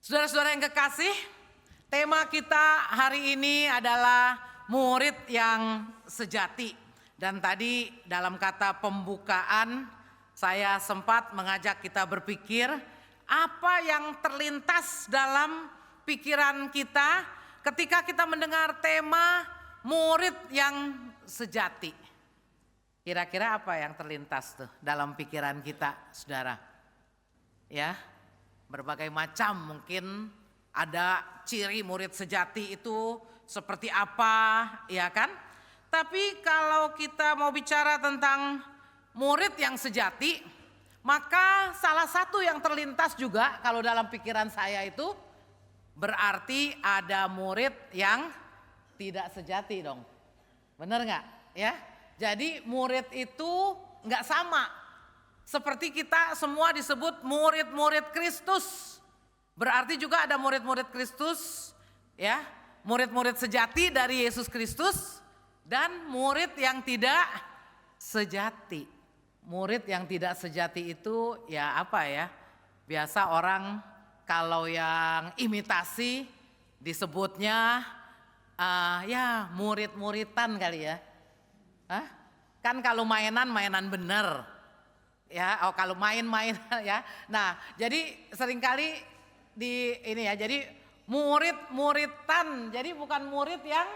Saudara-saudara yang kekasih, tema kita hari ini adalah murid yang sejati. Dan tadi dalam kata pembukaan saya sempat mengajak kita berpikir apa yang terlintas dalam pikiran kita ketika kita mendengar tema murid yang sejati. Kira-kira apa yang terlintas tuh dalam pikiran kita, saudara? Ya, berbagai macam, mungkin ada ciri murid sejati itu seperti apa, ya kan? Tapi kalau kita mau bicara tentang murid yang sejati, maka salah satu yang terlintas juga kalau dalam pikiran saya itu berarti ada murid yang tidak sejati dong. Bener nggak? Ya, jadi murid itu nggak sama. Seperti kita semua disebut murid-murid Kristus. Berarti juga ada murid-murid Kristus, ya, murid-murid sejati dari Yesus Kristus dan murid yang tidak sejati. Murid yang tidak sejati itu ya apa ya? Biasa orang kalau yang imitasi disebutnya ya murid-muridan kali ya. Kan kalau mainan bener. Ya, kalau main-main ya. Nah, jadi seringkali di ini ya. Jadi murid-muridan. Jadi bukan murid yang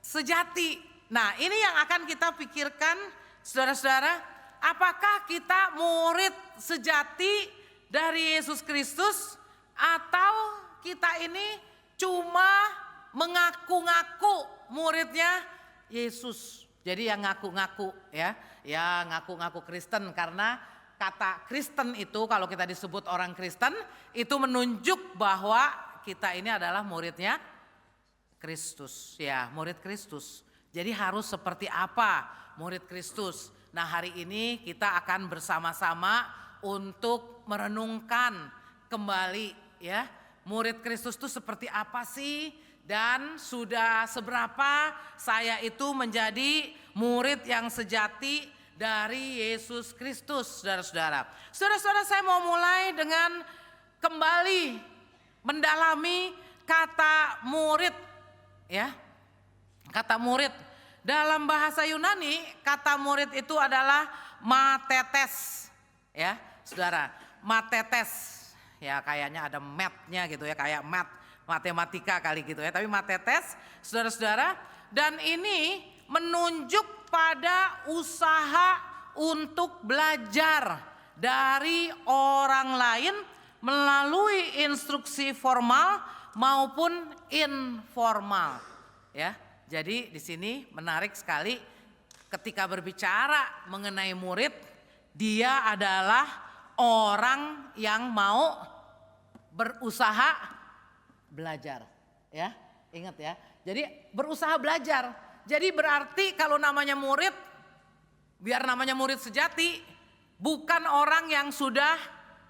sejati. Nah, ini yang akan kita pikirkan, saudara-saudara. Apakah kita murid sejati dari Yesus Kristus atau kita ini cuma mengaku-ngaku muridnya Yesus? Jadi yang ngaku-ngaku ya ngaku-ngaku Kristen, karena kata Kristen itu kalau kita disebut orang Kristen itu menunjuk bahwa kita ini adalah muridnya Kristus, ya murid Kristus. Jadi harus seperti apa murid Kristus? Nah, hari ini kita akan bersama-sama untuk merenungkan kembali ya murid Kristus itu seperti apa sih? Dan sudah seberapa saya itu menjadi murid yang sejati dari Yesus Kristus, saudara-saudara. Saudara-saudara, saya mau mulai dengan kembali mendalami kata murid, ya. Kata murid dalam bahasa Yunani, kata murid itu adalah matetes, ya, saudara. Matetes, ya kayaknya ada math-nya gitu ya, kayak math. Matematika kali gitu ya, tapi matetes, saudara-saudara, dan ini menunjuk pada usaha untuk belajar dari orang lain melalui instruksi formal maupun informal, ya. Jadi di sini menarik sekali ketika berbicara mengenai murid, dia adalah orang yang mau berusaha belajar, ya, ingat ya. Jadi berusaha belajar. Jadi berarti kalau namanya murid, biar namanya murid sejati, bukan orang yang sudah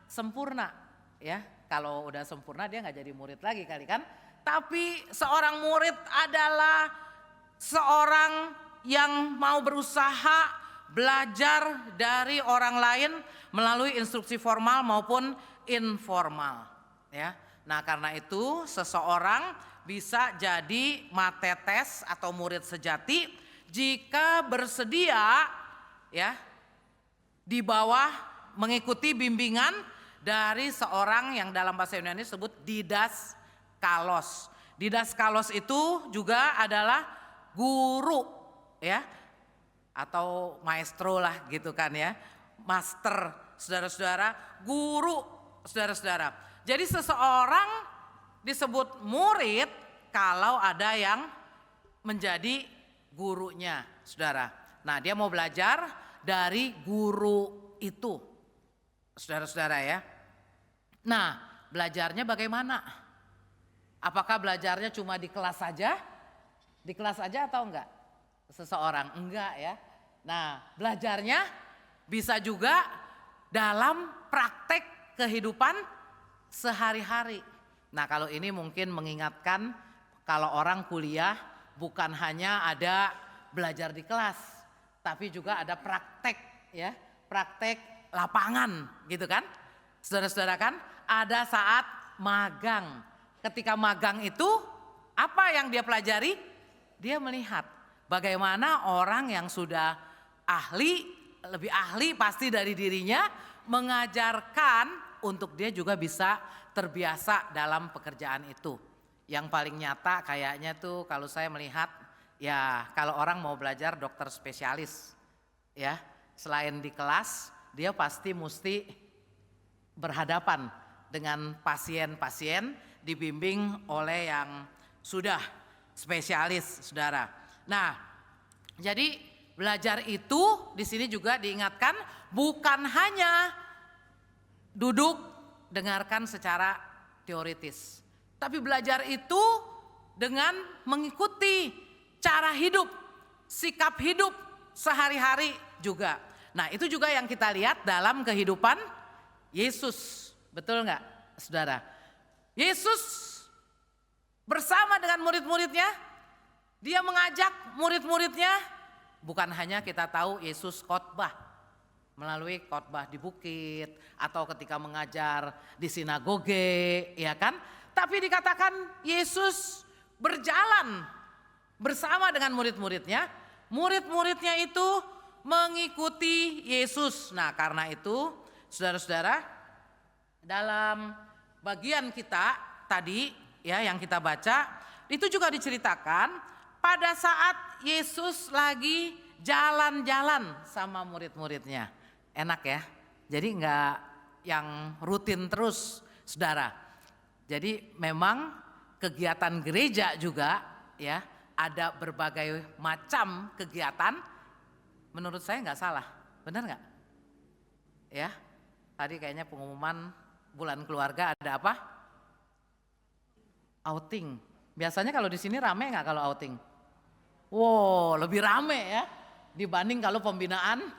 sempurna, ya. Kalau udah sempurna dia nggak jadi murid lagi kali kan. Tapi seorang murid adalah seorang yang mau berusaha belajar dari orang lain melalui instruksi formal maupun informal, ya. Nah, karena itu seseorang bisa jadi matetes atau murid sejati jika bersedia ya di bawah mengikuti bimbingan dari seorang yang dalam bahasa Yunani disebut didaskalos. Didaskalos itu juga adalah guru ya, atau maestro lah gitu kan ya. Master, saudara-saudara, guru, saudara-saudara. Jadi seseorang disebut murid kalau ada yang menjadi gurunya, saudara. Nah, dia mau belajar dari guru itu, saudara-saudara ya. Nah, belajarnya bagaimana? Apakah belajarnya cuma di kelas saja? Di kelas saja atau enggak? Seseorang enggak ya. Nah, belajarnya bisa juga dalam praktek kehidupan sehari-hari. Nah, kalau ini mungkin mengingatkan kalau orang kuliah bukan hanya ada belajar di kelas, tapi juga ada praktek ya, praktek lapangan gitu kan. Saudara-saudara kan ada saat magang. Ketika magang itu apa yang dia pelajari? Dia melihat bagaimana orang yang sudah ahli, lebih ahli pasti dari dirinya, mengajarkan untuk dia juga bisa terbiasa dalam pekerjaan itu. Yang paling nyata kayaknya tuh kalau saya melihat, ya kalau orang mau belajar dokter spesialis, ya selain di kelas dia pasti mesti berhadapan dengan pasien-pasien, dibimbing oleh yang sudah spesialis, saudara. Nah, jadi belajar itu di sini juga diingatkan bukan hanya duduk dengarkan secara teoritis, tapi belajar itu dengan mengikuti cara hidup, sikap hidup sehari-hari juga. Nah, itu juga yang kita lihat dalam kehidupan Yesus, betul nggak, saudara? Yesus bersama dengan murid-muridnya, dia mengajak murid-muridnya, bukan hanya kita tahu Yesus khotbah melalui khotbah di bukit atau ketika mengajar di sinagoge, ya kan? Tapi dikatakan Yesus berjalan bersama dengan murid-muridnya, murid-muridnya itu mengikuti Yesus. Nah, karena itu, saudara-saudara, dalam bagian kita tadi ya yang kita baca itu juga diceritakan pada saat Yesus lagi jalan-jalan sama murid-muridnya. Enak ya, jadi enggak yang rutin terus, saudara. Jadi memang kegiatan gereja juga ya ada berbagai macam kegiatan. Menurut saya enggak salah, benar enggak? Ya, tadi kayaknya pengumuman bulan keluarga ada apa? Outing. Biasanya kalau di sini rame nggak kalau outing? Wow, lebih rame ya dibanding kalau pembinaan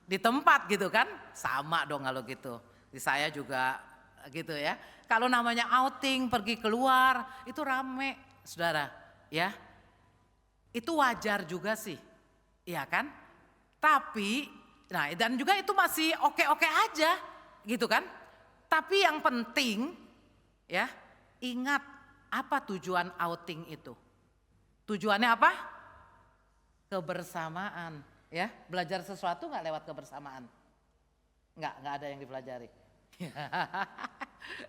di tempat gitu kan? Sama dong kalau gitu. Di saya juga gitu ya. Kalau namanya outing, pergi keluar, itu rame, saudara. Ya, itu wajar juga sih, iya kan? Tapi, nah dan juga itu masih oke-oke aja, gitu kan? Tapi yang penting, ya ingat. Apa tujuan outing itu? Tujuannya apa? Kebersamaan, ya. Belajar sesuatu nggak lewat kebersamaan? Nggak ada yang dipelajari.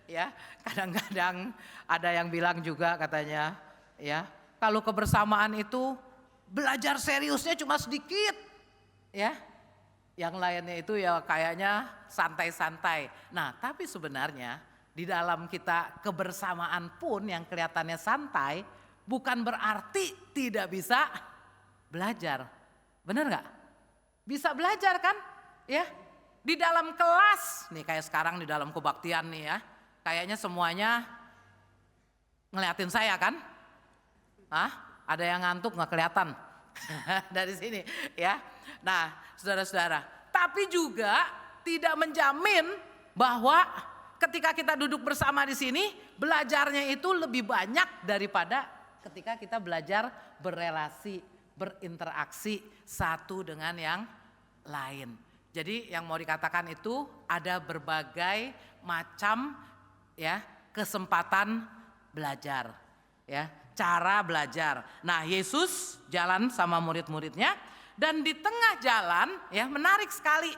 Ya, kadang-kadang ada yang bilang juga katanya, ya, kalau kebersamaan itu belajar seriusnya cuma sedikit, ya. Yang lainnya itu ya kayaknya santai-santai. Nah, tapi sebenarnya di dalam kita kebersamaan pun yang kelihatannya santai bukan berarti tidak bisa belajar. Benar nggak? Bisa belajar kan? Ya. Di dalam kelas, nih kayak sekarang di dalam kebaktian nih ya. Kayaknya semuanya ngeliatin saya kan? Hah? Ada yang ngantuk nggak kelihatan dari sini ya. Nah, saudara-saudara, tapi juga tidak menjamin bahwa ketika kita duduk bersama di sini, belajarnya itu lebih banyak daripada ketika kita belajar berelasi, berinteraksi satu dengan yang lain. Jadi yang mau dikatakan itu ada berbagai macam ya kesempatan belajar, ya cara belajar. Nah, Yesus jalan sama murid-muridnya dan di tengah jalan ya menarik sekali.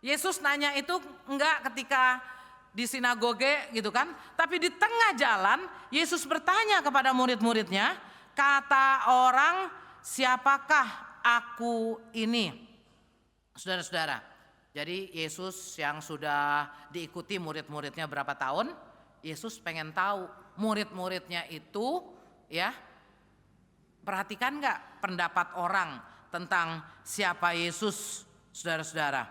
Yesus nanya itu enggak ketika di sinagoge gitu kan. Tapi di tengah jalan Yesus bertanya kepada murid-muridnya, kata orang siapakah aku ini? Saudara-saudara, jadi Yesus yang sudah diikuti murid-muridnya berapa tahun, Yesus pengen tahu murid-muridnya itu ya, perhatikan gak pendapat orang tentang siapa Yesus, saudara-saudara.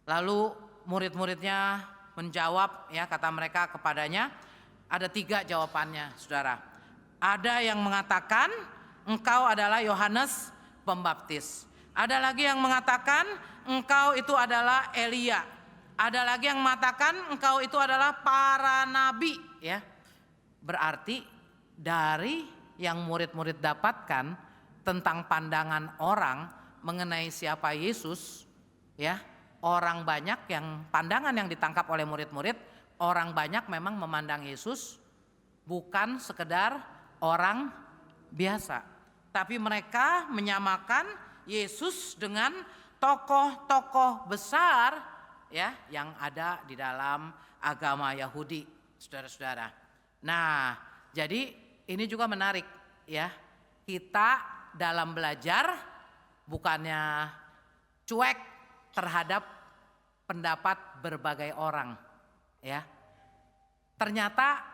Lalu murid-muridnya menjawab ya, kata mereka kepadanya, ada 3 jawabannya, saudara. Ada yang mengatakan engkau adalah Yohanes Pembaptis. Ada lagi yang mengatakan engkau itu adalah Elia. Ada lagi yang mengatakan engkau itu adalah para nabi, ya. Berarti dari yang murid-murid dapatkan tentang pandangan orang mengenai siapa Yesus, ya. Orang banyak yang pandangan yang ditangkap oleh murid-murid orang banyak memang memandang Yesus bukan sekedar orang biasa, tapi mereka menyamakan Yesus dengan tokoh-tokoh besar ya yang ada di dalam agama Yahudi, saudara-saudara. Nah, jadi ini juga menarik ya. Kita dalam belajar bukannya cuek terhadap pendapat berbagai orang ya. Ternyata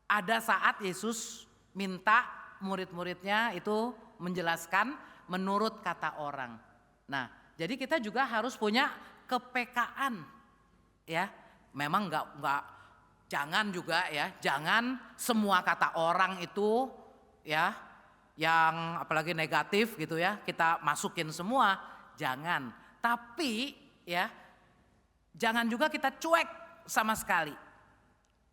ada saat Yesus minta murid-muridnya itu menjelaskan menurut kata orang. Nah, jadi kita juga harus punya kepekaan ya. Memang enggak jangan juga ya, jangan semua kata orang itu ya yang apalagi negatif gitu ya, kita masukin semua, jangan. Tapi ya jangan juga kita cuek sama sekali.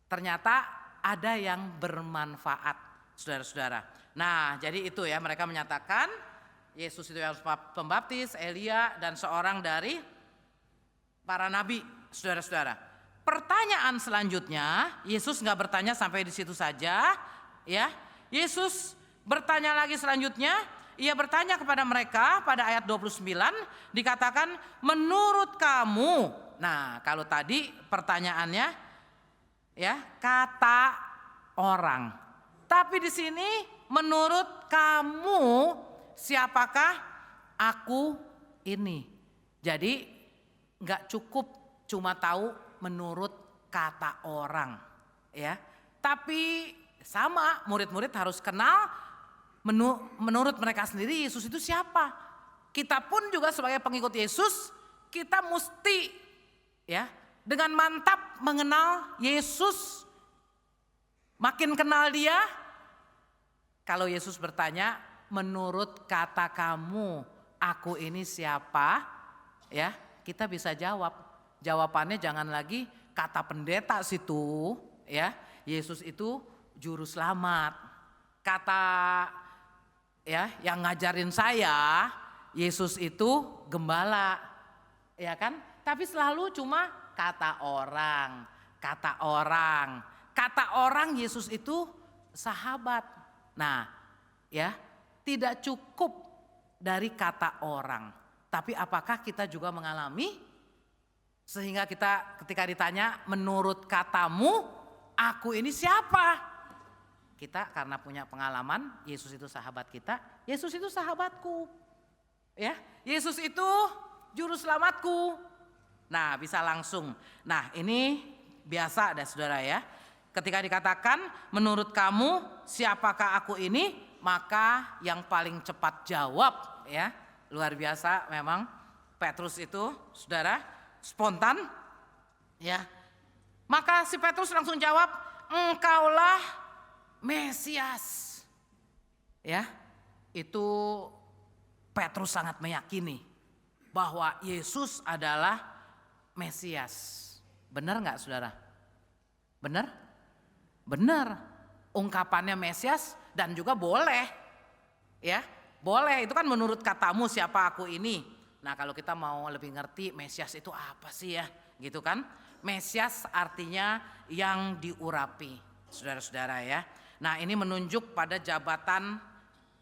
Ternyata ada yang bermanfaat, saudara-saudara. Nah, jadi itu ya, mereka menyatakan Yesus itu yang pembaptis, Elia, dan seorang dari para nabi, saudara-saudara. Pertanyaan selanjutnya, Yesus nggak bertanya sampai di situ saja, ya. Yesus bertanya lagi selanjutnya, ia bertanya kepada mereka pada ayat 29, dikatakan menurut kamu. Nah, kalau tadi pertanyaannya ya kata orang. Tapi di sini menurut kamu siapakah aku ini? Jadi nggak cukup cuma tahu menurut kata orang ya. Tapi sama murid-murid harus kenal menurut mereka sendiri Yesus itu siapa. Kita pun juga sebagai pengikut Yesus kita mesti ya dengan mantap mengenal Yesus, makin kenal dia. Kalau Yesus bertanya menurut kata kamu aku ini siapa ya, kita bisa jawab. Jawabannya jangan lagi kata pendeta situ ya, Yesus itu juru selamat. Kata ya yang ngajarin saya Yesus itu gembala ya kan. Tapi selalu cuma kata orang, kata orang. Kata orang Yesus itu sahabat. Nah ya tidak cukup dari kata orang. Tapi apakah kita juga mengalami sehingga kita ketika ditanya menurut katamu aku ini siapa? Kita karena punya pengalaman Yesus itu sahabat kita, Yesus itu sahabatku. Ya, Yesus itu juru selamatku. Nah bisa langsung. Nah ini biasa ada saudara ya. Ketika dikatakan menurut kamu siapakah aku ini, maka yang paling cepat jawab ya. Luar biasa memang Petrus itu saudara spontan ya. Maka si Petrus langsung jawab engkaulah Mesias. Ya itu Petrus sangat meyakini bahwa Yesus adalah Mesias. Benar nggak saudara? Benar? Benar. Ungkapannya Mesias dan juga boleh. Ya, boleh. Itu kan menurut katamu siapa aku ini. Nah kalau kita mau lebih ngerti Mesias itu apa sih ya? Gitu kan. Mesias artinya yang diurapi. Saudara-saudara ya. Nah ini menunjuk pada jabatan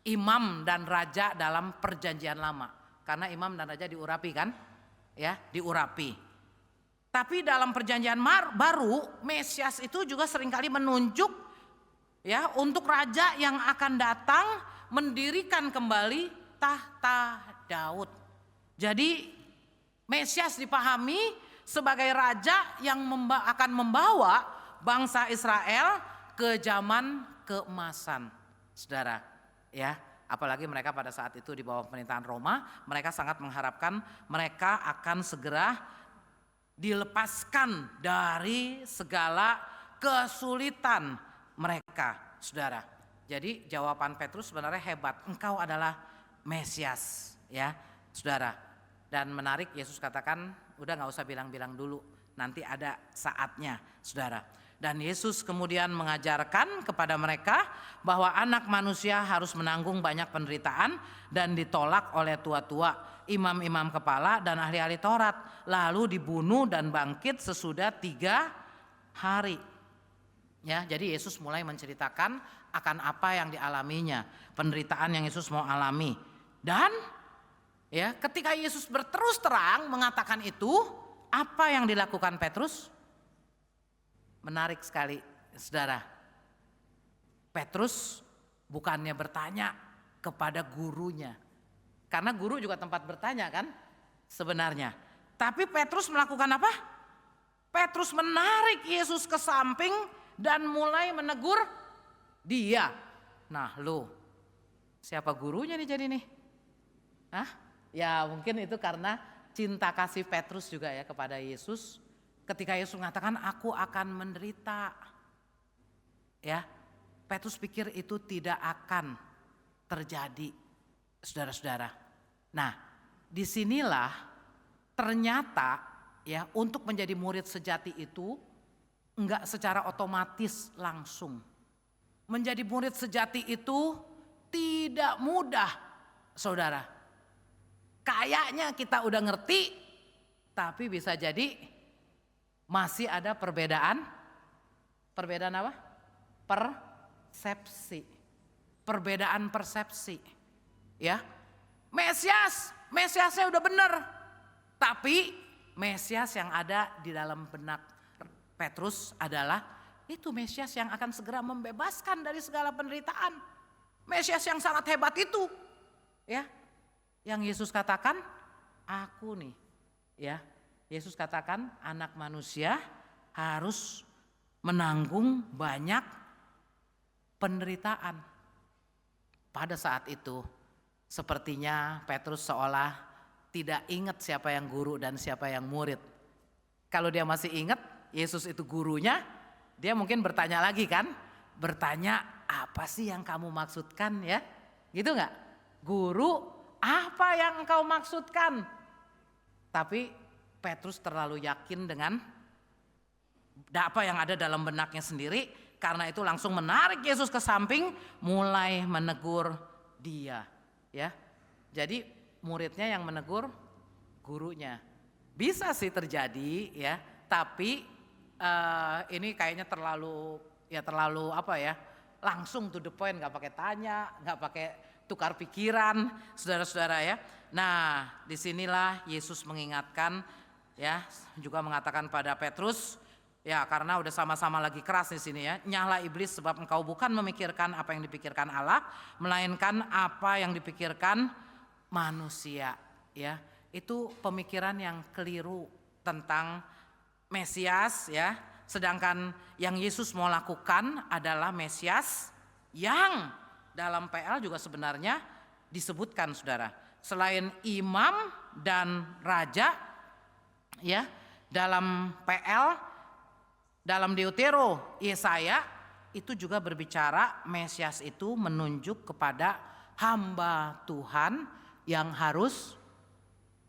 imam dan raja dalam perjanjian lama. Karena imam dan raja diurapi kan? Ya, diurapi. Tapi dalam perjanjian baru, Mesias itu juga seringkali menunjuk ya untuk raja yang akan datang mendirikan kembali tahta Daud. Jadi Mesias dipahami sebagai raja yang akan membawa bangsa Israel ke zaman keemasan. Saudara, ya, apalagi mereka pada saat itu di bawah pemerintahan Roma, mereka sangat mengharapkan mereka akan segera dilepaskan dari segala kesulitan mereka, saudara. Jadi jawaban Petrus sebenarnya hebat. Engkau adalah Mesias, ya, saudara. Dan menarik Yesus katakan, udah nggak usah bilang-bilang dulu, nanti ada saatnya, saudara. Dan Yesus kemudian mengajarkan kepada mereka bahwa anak manusia harus menanggung banyak penderitaan dan ditolak oleh tua-tua, imam-imam kepala dan ahli-ahli Taurat, lalu dibunuh dan bangkit sesudah 3 hari. Ya, jadi Yesus mulai menceritakan akan apa yang dialaminya, penderitaan yang Yesus mau alami. Dan ya, ketika Yesus berterus terang mengatakan itu, apa yang dilakukan Petrus? Menarik sekali, saudara. Petrus bukannya bertanya kepada gurunya, karena guru juga tempat bertanya kan sebenarnya. Tapi Petrus melakukan apa? Petrus menarik Yesus ke samping dan mulai menegur dia. Nah, siapa gurunya nih jadi nih? Hah? Ya mungkin itu karena cinta kasih Petrus juga ya kepada Yesus. Ketika Yesus mengatakan aku akan menderita. Ya, Petrus pikir itu tidak akan terjadi, saudara-saudara. Nah, disinilah ternyata ya untuk menjadi murid sejati itu enggak secara otomatis langsung. Menjadi murid sejati itu tidak mudah, saudara. Kayaknya kita udah ngerti, tapi bisa jadi masih ada perbedaan. Perbedaan apa? Persepsi. Perbedaan persepsi. Ya. Mesiasnya udah bener. Tapi Mesias yang ada di dalam benak Petrus adalah itu Mesias yang akan segera membebaskan dari segala penderitaan. Mesias yang sangat hebat itu. Ya. Yang Yesus katakan, aku nih. Ya. Yesus katakan anak manusia harus menanggung banyak penderitaan. Pada saat itu sepertinya Petrus seolah tidak ingat siapa yang guru dan siapa yang murid. Kalau dia masih ingat Yesus itu gurunya, dia mungkin bertanya lagi kan? Bertanya, apa sih yang kamu maksudkan ya? Gitu enggak? Guru, apa yang engkau maksudkan? Tapi Petrus terlalu yakin dengan apa yang ada dalam benaknya sendiri. Karena itu langsung menarik Yesus ke samping, mulai menegur dia. Ya, jadi muridnya yang menegur gurunya. Bisa sih terjadi ya, tapi ini kayaknya terlalu apa ya, langsung to the point, nggak pakai tanya, nggak pakai tukar pikiran, saudara-saudara ya. Nah, disinilah Yesus mengingatkan ya, juga mengatakan pada Petrus, ya karena udah sama-sama lagi keras di sini ya, nyahlah iblis sebab engkau bukan memikirkan apa yang dipikirkan Allah, melainkan apa yang dipikirkan manusia. Ya, itu pemikiran yang keliru tentang Mesias ya, sedangkan yang Yesus mau lakukan adalah Mesias yang dalam PL juga sebenarnya disebutkan saudara. Selain imam dan raja ya, dalam PL, dalam Deutero Yesaya itu juga berbicara Mesias itu menunjuk kepada hamba Tuhan yang harus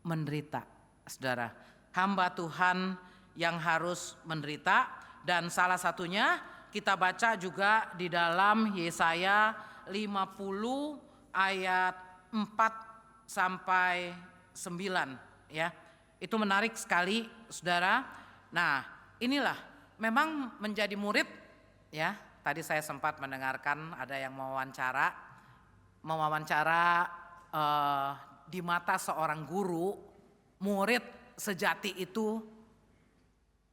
menderita, saudara. Hamba Tuhan yang harus menderita, dan salah satunya kita baca juga di dalam Yesaya 50 ayat 4 sampai 9 ya. Itu menarik sekali saudara. Nah, inilah memang menjadi murid ya. Tadi saya sempat mendengarkan ada yang mewawancara di mata seorang guru, murid sejati itu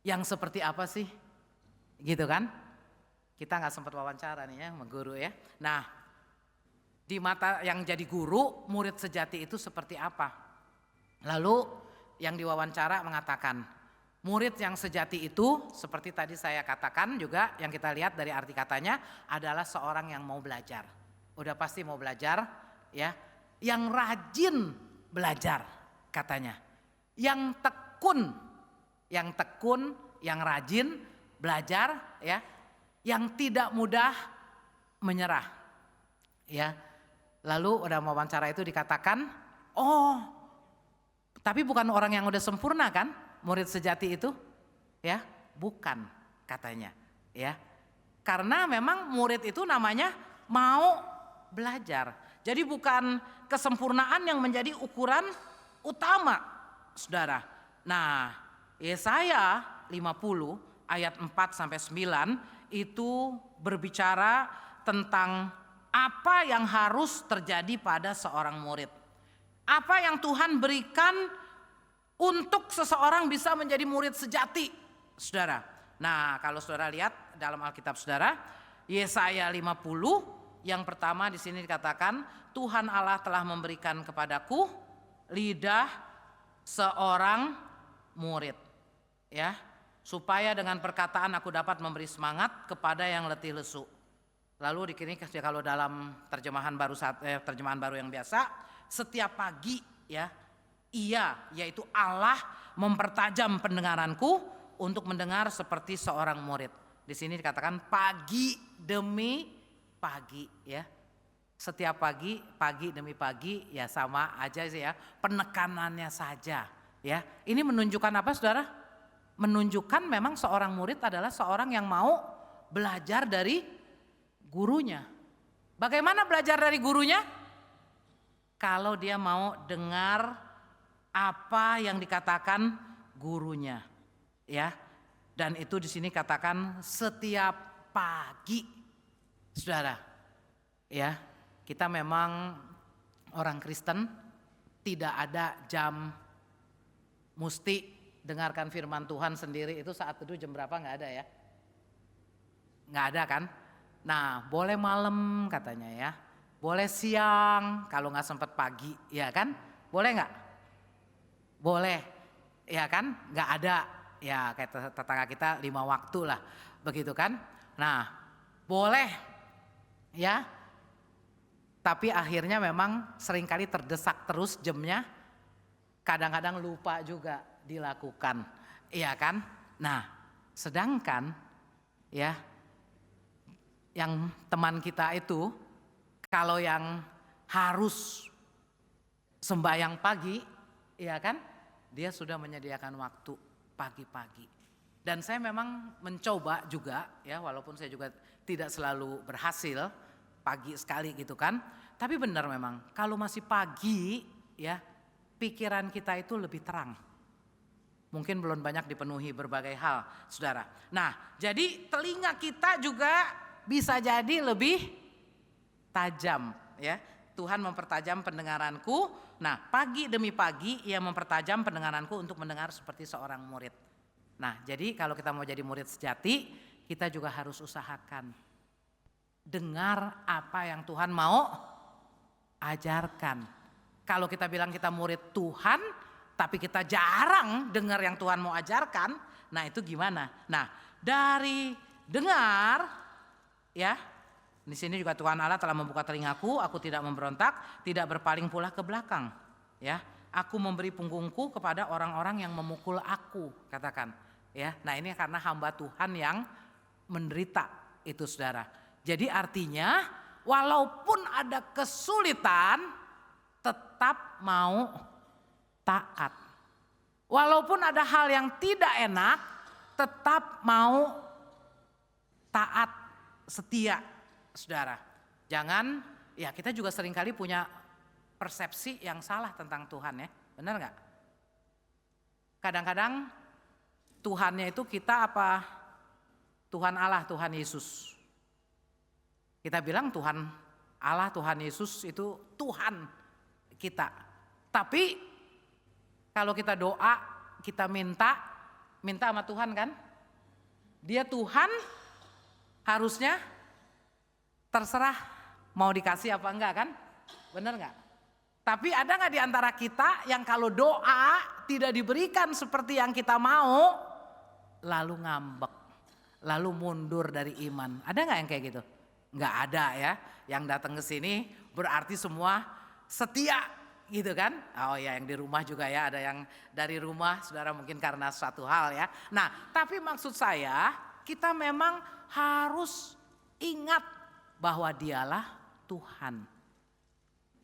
yang seperti apa sih? Gitu kan? Kita nggak sempat wawancara nih ya sama guru ya. Nah, di mata yang jadi guru, murid sejati itu seperti apa? Lalu yang diwawancara mengatakan, murid yang sejati itu seperti tadi saya katakan juga, yang kita lihat dari arti katanya adalah seorang yang mau belajar. Udah pasti mau belajar ya. Yang rajin belajar katanya. Yang tekun, yang rajin belajar ya, yang tidak mudah menyerah. Ya. Lalu udah mau wawancara itu dikatakan, "Oh, tapi bukan orang yang udah sempurna kan, murid sejati itu?" Ya, bukan katanya, ya. Karena memang murid itu namanya mau belajar. Jadi bukan kesempurnaan yang menjadi ukuran utama, saudara. Nah, Yesaya 50 ayat 4 sampai 9 itu berbicara tentang apa yang harus terjadi pada seorang murid. Apa yang Tuhan berikan untuk seseorang bisa menjadi murid sejati, saudara. Nah, kalau saudara lihat dalam Alkitab saudara, Yesaya 50 yang pertama di sini dikatakan, Tuhan Allah telah memberikan kepadaku lidah seorang murid, ya, supaya dengan perkataan aku dapat memberi semangat kepada yang letih lesu. Lalu di sini kalau dalam terjemahan baru yang biasa, setiap pagi, ya, Ia yaitu Allah mempertajam pendengaranku untuk mendengar seperti seorang murid. Di sini dikatakan pagi demi pagi, ya. Setiap pagi demi pagi, ya sama aja sih ya, penekanannya saja, ya. Ini menunjukkan apa, saudara? Menunjukkan memang seorang murid adalah seorang yang mau belajar dari gurunya. Bagaimana belajar dari gurunya? Kalau dia mau dengar apa yang dikatakan gurunya, ya. Dan itu di sini katakan setiap pagi, saudara, ya. Kita memang orang Kristen tidak ada jam mesti dengarkan firman Tuhan sendiri itu saat teduh jam berapa, nggak ada ya, nggak ada kan. Nah, boleh malam katanya ya, boleh siang kalau nggak sempat pagi, ya kan, boleh nggak? Boleh, ya kan, nggak ada ya, kayak tetangga kita 5 waktu lah, begitu kan. Nah, boleh ya. Tapi akhirnya memang seringkali terdesak terus jamnya, kadang-kadang lupa juga dilakukan, iya kan? Nah, sedangkan ya yang teman kita itu kalau yang harus sembahyang pagi, iya kan? Dia sudah menyediakan waktu pagi-pagi. Dan saya memang mencoba juga ya, walaupun saya juga tidak selalu berhasil pagi sekali gitu kan. Tapi benar memang kalau masih pagi ya, pikiran kita itu lebih terang. Mungkin belum banyak dipenuhi berbagai hal, saudara. Nah, jadi telinga kita juga bisa jadi lebih tajam ya. Tuhan mempertajam pendengaranku. Nah, pagi demi pagi Ia mempertajam pendengaranku untuk mendengar seperti seorang murid. Nah, jadi kalau kita mau jadi murid sejati, kita juga harus usahakan dengar apa yang Tuhan mau ajarkan. Kalau kita bilang kita murid Tuhan, tapi kita jarang dengar yang Tuhan mau ajarkan, nah itu gimana? Nah, dari dengar, ya, di sini juga Tuhan Allah telah membuka telingaku, aku tidak memberontak, tidak berpaling pula ke belakang. Ya, aku memberi punggungku kepada orang-orang yang memukul aku, katakan. Ya, nah ini karena hamba Tuhan yang menderita itu, saudara. Jadi artinya walaupun ada kesulitan tetap mau taat. Walaupun ada hal yang tidak enak tetap mau taat, setia, saudara. Jangan, ya kita juga seringkali punya persepsi yang salah tentang Tuhan ya, benar gak? Kadang-kadang Tuhannya itu kita apa? Tuhan Allah, Tuhan Yesus. Kita bilang Tuhan Allah, Tuhan Yesus itu Tuhan kita. Tapi kalau kita doa, kita minta sama Tuhan kan? Dia Tuhan, harusnya terserah mau dikasih apa enggak kan? Bener enggak? Tapi ada enggak di antara kita yang kalau doa tidak diberikan seperti yang kita mau, lalu ngambek, lalu mundur dari iman? Ada enggak yang kayak gitu? Enggak ada ya. Yang datang ke sini berarti semua setia gitu kan. Oh ya, yang di rumah juga ya, ada yang dari rumah, saudara, mungkin karena suatu hal ya. Nah, tapi maksud saya kita memang harus ingat bahwa Dialah Tuhan.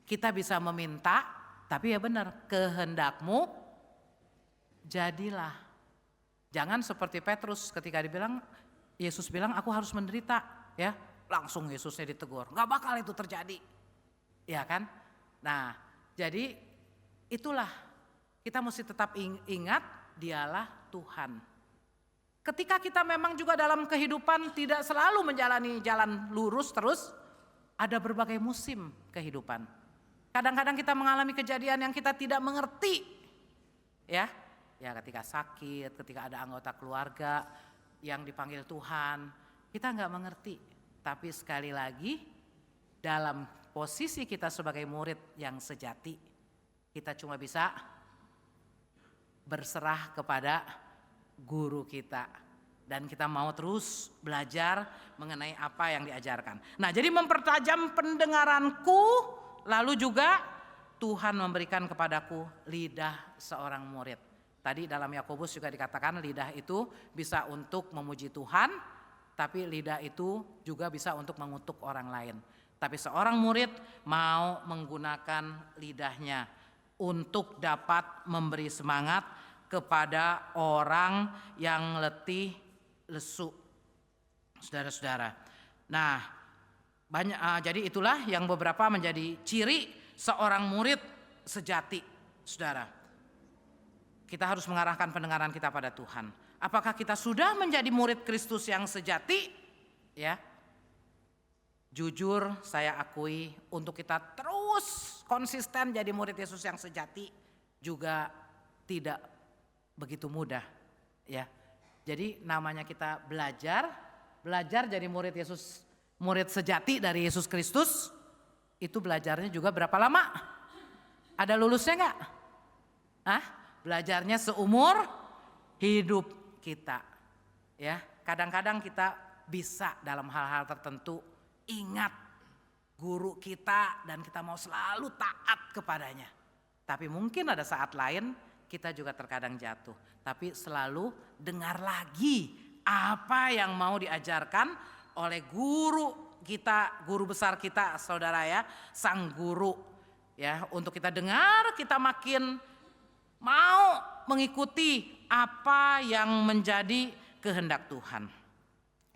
Kita bisa meminta, tapi ya benar, kehendakmu jadilah. Jangan seperti Petrus ketika dibilang, Yesus bilang aku harus menderita ya. Langsung Yesusnya ditegur, gak bakal itu terjadi, ya kan? Nah, jadi itulah kita mesti tetap ingat Dialah Tuhan. Ketika kita memang juga dalam kehidupan tidak selalu menjalani jalan lurus terus, ada berbagai musim kehidupan. Kadang-kadang kita mengalami kejadian yang kita tidak mengerti. Ya ketika sakit, ketika ada anggota keluarga yang dipanggil Tuhan, kita nggak mengerti. Tapi sekali lagi, dalam posisi kita sebagai murid yang sejati, kita cuma bisa berserah kepada guru kita. Dan kita mau terus belajar mengenai apa yang diajarkan. Nah, jadi mempertajam pendengaranku, lalu juga Tuhan memberikan kepadaku lidah seorang murid. Tadi dalam Yakobus juga dikatakan lidah itu bisa untuk memuji Tuhan, tapi lidah itu juga bisa untuk mengutuk orang lain. Tapi seorang murid mau menggunakan lidahnya untuk dapat memberi semangat kepada orang yang letih lesu, saudara-saudara. Nah, jadi itulah yang beberapa menjadi ciri seorang murid sejati, saudara. Kita harus mengarahkan pendengaran kita pada Tuhan. Apakah kita sudah menjadi murid Kristus yang sejati? Ya, jujur saya akui untuk kita terus konsisten jadi murid Yesus yang sejati juga tidak begitu mudah, ya. Jadi namanya kita belajar jadi murid Yesus, murid sejati dari Yesus Kristus, itu belajarnya juga berapa lama? Ada lulusnya enggak? Belajarnya seumur hidup kita. Ya, kadang-kadang kita bisa dalam hal-hal tertentu ingat guru kita dan kita mau selalu taat kepadanya. Tapi mungkin ada saat lain kita juga terkadang jatuh, tapi selalu dengar lagi apa yang mau diajarkan oleh guru kita, guru besar kita, saudara ya, sang guru. Ya, untuk kita dengar, kita makin mau mengikuti apa yang menjadi kehendak Tuhan.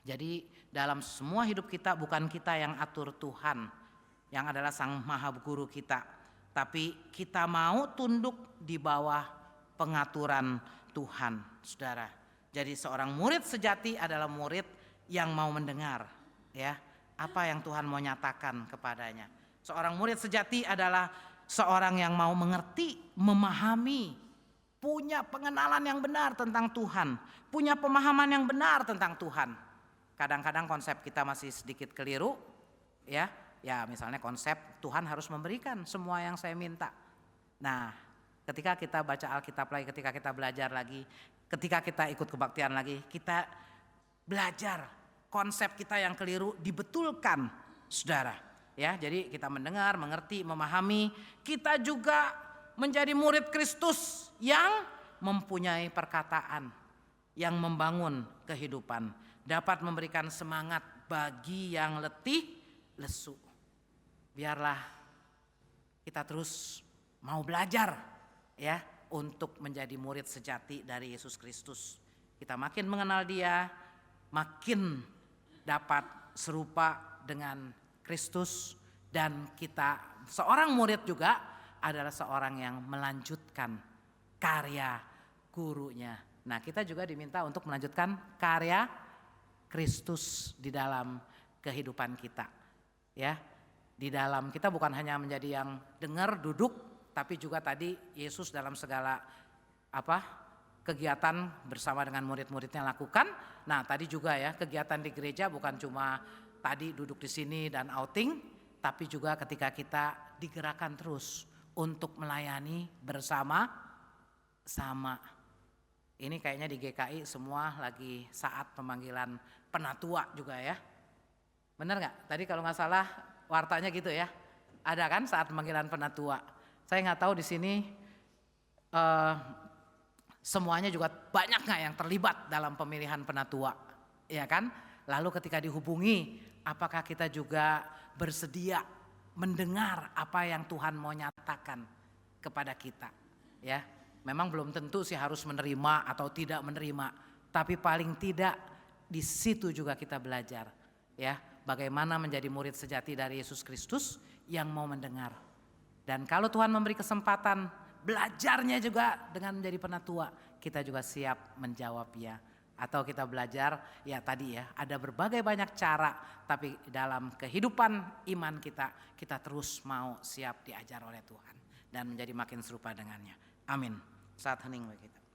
Jadi dalam semua hidup kita bukan kita yang atur Tuhan, yang adalah sang maha guru kita, tapi kita mau tunduk di bawah pengaturan Tuhan, saudara. Jadi seorang murid sejati adalah murid yang mau mendengar, ya, apa yang Tuhan mau nyatakan kepadanya. Seorang murid sejati adalah seorang yang mau mengerti, memahami, punya pengenalan yang benar tentang Tuhan, punya pemahaman yang benar tentang Tuhan. Kadang-kadang konsep kita masih sedikit keliru, ya misalnya konsep Tuhan harus memberikan semua yang saya minta. Nah, ketika kita baca Alkitab lagi, ketika kita belajar lagi, ketika kita ikut kebaktian lagi, kita belajar konsep kita yang keliru dibetulkan, saudara. Ya, jadi kita mendengar, mengerti, memahami, kita juga menjadi murid Kristus yang mempunyai perkataan yang membangun kehidupan, dapat memberikan semangat bagi yang letih lesu. Biarlah kita terus mau belajar, ya, untuk menjadi murid sejati dari Yesus Kristus. Kita makin mengenal Dia, makin dapat serupa dengan Kristus, dan kita seorang murid juga adalah seorang yang melanjutkan karya gurunya. Nah, kita juga diminta untuk melanjutkan karya Kristus di dalam kehidupan kita. Ya, di dalam kita bukan hanya menjadi yang dengar, duduk, tapi juga tadi Yesus dalam segala kegiatan bersama dengan murid-muridnya lakukan. Nah, tadi juga ya, kegiatan di gereja bukan cuma tadi duduk di sini dan outing, tapi juga ketika kita digerakkan terus untuk melayani bersama-sama. Ini kayaknya di GKI semua lagi saat pemanggilan penatua juga ya. Benar nggak? Tadi kalau nggak salah wartanya gitu ya. Ada kan saat pemanggilan penatua. Saya nggak tahu di sini semuanya juga banyak nggak yang terlibat dalam pemilihan penatua, ya kan? Lalu ketika dihubungi, apakah kita juga bersedia mendengar apa yang Tuhan mau nyatakan kepada kita? Ya, memang belum tentu sih harus menerima atau tidak menerima, tapi paling tidak di situ juga kita belajar, ya, bagaimana menjadi murid sejati dari Yesus Kristus yang mau mendengar. Dan kalau Tuhan memberi kesempatan belajarnya juga dengan menjadi penatua, kita juga siap menjawab ya. Atau kita belajar ya tadi ya, ada berbagai banyak cara, tapi dalam kehidupan iman kita terus mau siap diajar oleh Tuhan dan menjadi makin serupa dengannya. Amin. Saat hening bagi kita.